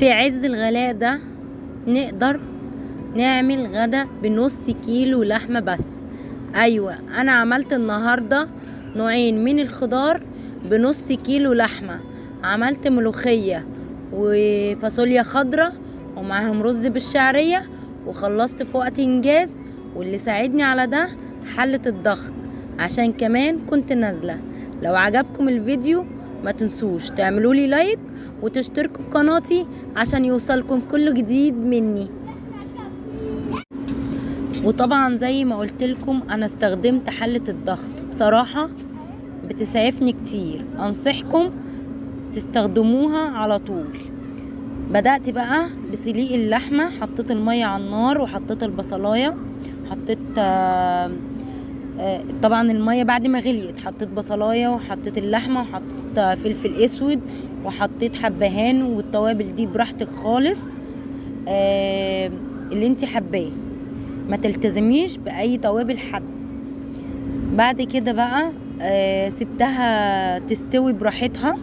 في عز الغلاء ده نقدر نعمل غدا بنص كيلو لحمة بس. ايوه، انا عملت النهاردة نوعين من الخضار بنص كيلو لحمة. عملت ملوخية وفاصوليا خضرة ومعاهم رز بالشعرية، وخلصت في وقت انجاز. واللي ساعدني على ده حلة الضغط، عشان كمان كنت نازلة. لو عجبكم الفيديو ما تنسوش تعملولي لايك وتشتركوا في قناتي عشان يوصلكم كل جديد مني. وطبعا زي ما قلتلكم انا استخدمت حلة الضغط، بصراحة بتسعفني كتير، انصحكم تستخدموها على طول. بدأت بقى بسليق اللحمة، حطيت المية على النار وحطيت البصلاية، حطيت طبعا المية بعد ما غليت حطيت بصلاية وحطيت اللحمة وحطيت فلفل اسود وحطيت حبهان، والتوابل دي براحتك خالص اللي انت حباه، ما تلتزميش باي توابل حد. بعد كده بقى سبتها تستوي براحتها،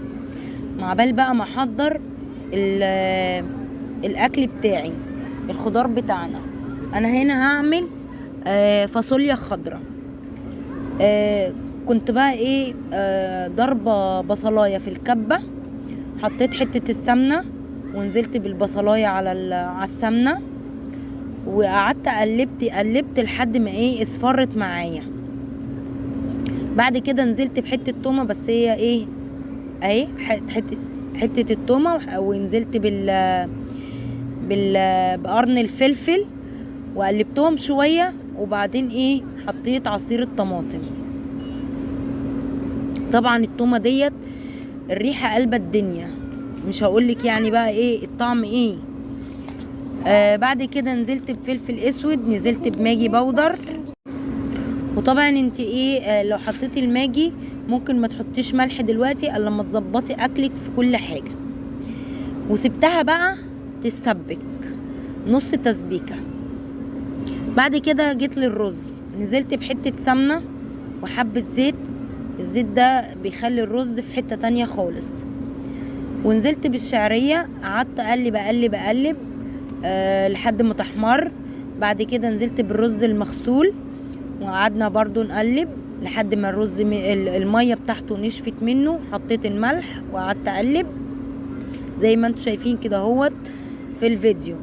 مع بال بقى ما احضر الاكل بتاعي، الخضار بتاعنا. انا هنا هعمل فاصوليا خضراء. كنت بقى ايه ضربة بصلاية في الكبة، حطيت حتة السمنة ونزلت بالبصلاية على السمنة، وقعدت قلبت لحد ما ايه اصفرت معايا. بعد كده نزلت بحتة تومة، بس هي ايه اهي حتة التومة، ونزلت بقرن الفلفل وقلبتهم شوية، وبعدين ايه حطيت عصير الطماطم. طبعا التومة ديت الريحة قلبة الدنيا، مش هقولك يعني بقى ايه الطعم ايه. بعد كده نزلت بفلفل اسود، نزلت بماجي بودر. وطبعا انت ايه لو حطيتي الماجي ممكن ما تحطيش ملح دلوقتي الا لما تظبطي اكلك في كل حاجة. وسبتها بقى تسبك نص تسبيكة. بعد كده جيت للرز، نزلت بحتة سمنة وحبة زيت، الزيت ده بيخلي الرز في حتة تانية خالص. ونزلت بالشعرية، قعدت اقلب لحد ما تحمر. بعد كده نزلت بالرز المغسول، وقعدنا برضو نقلب لحد ما الرز المية بتاعته نشفت منه. حطيت الملح وقعدت اقلب زي ما انتوا شايفين كده اهوت في الفيديو.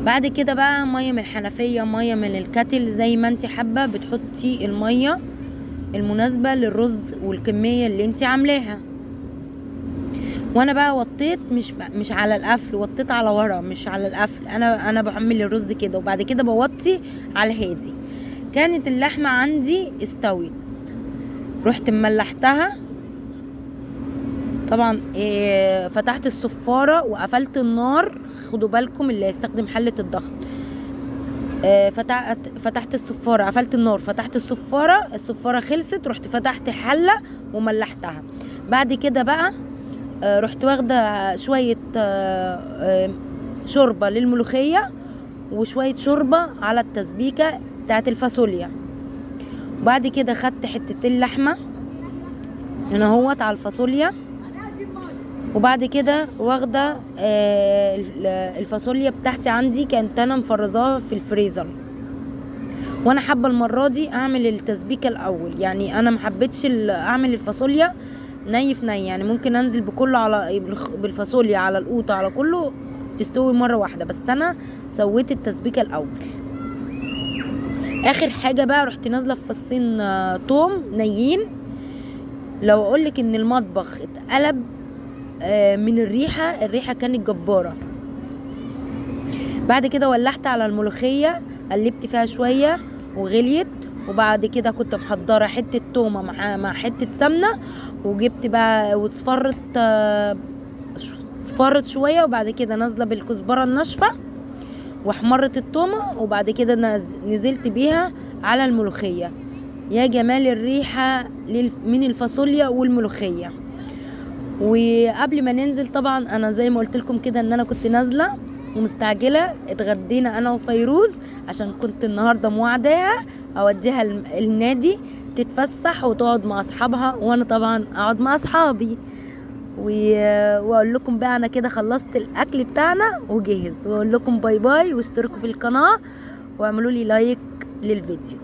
بعد كده بقى مية من الحنفية، مية من الكاتل، زي ما انت حابة بتحطي المية المناسبة للرز والكمية اللي انت عاملاها. وانا بقى وطيت مش على القفل، وطيت على ورا مش على القفل. انا بعمل الرز كده، وبعد كده بوطي على الهادي. كانت اللحمة عندي استوت، رحت مملحتها طبعا. فتحت الصفارة وقفلت النار. خدوا بالكم اللي هيستخدم حلة الضغط، فتحت الصفارة، قفلت النار، فتحت الصفارة خلصت، رحت فتحت حلة وملحتها. بعد كده بقى رحت واخدة شوية شوربة للملوخية وشوية شوربة على التسبيكة بتاعت الفاصوليا. وبعد كده خدت حتة اللحمة هنا اهوت على الفاصوليا. وبعد كده واخده الفاصوليا بتاعتي عندي كانت انا مفرزاها في الفريزر، وانا حابه المره دي اعمل التسبيكه الاول. يعني انا محبتش اعمل الفاصوليا ني في ني، يعني ممكن انزل بكله على بالفاصوليا على القوطه على كله تستوي مره واحده، بس انا سويت التسبيكه الاول. اخر حاجه بقى رحت نازله في فصين توم نيين. لو اقولك ان المطبخ اتقلب من الريحة كانت جبارة. بعد كده ولحت على الملوخية، قلبت فيها شوية وغليت. وبعد كده كنت محضرة حتة تومة مع حتة سمنة، وجبت بقى صفرت شوية. وبعد كده نازلة بالكزبرة الناشفة واحمرت التومة، وبعد كده نزلت بيها على الملوخية. يا جمال الريحة من الفاصوليا والملوخية. وقبل ما ننزل طبعا انا زي ما قلت لكم كده ان انا كنت نازله ومستعجله. اتغدينا انا وفيروز عشان كنت النهارده موعداها اوديها النادي تتفسح وتقعد مع اصحابها، وانا طبعا اقعد مع اصحابي. واقول لكم بقى انا كده خلصت الاكل بتاعنا وجهز، واقول لكم باي باي، واشتركوا في القناة واعملوا لي لايك للفيديو.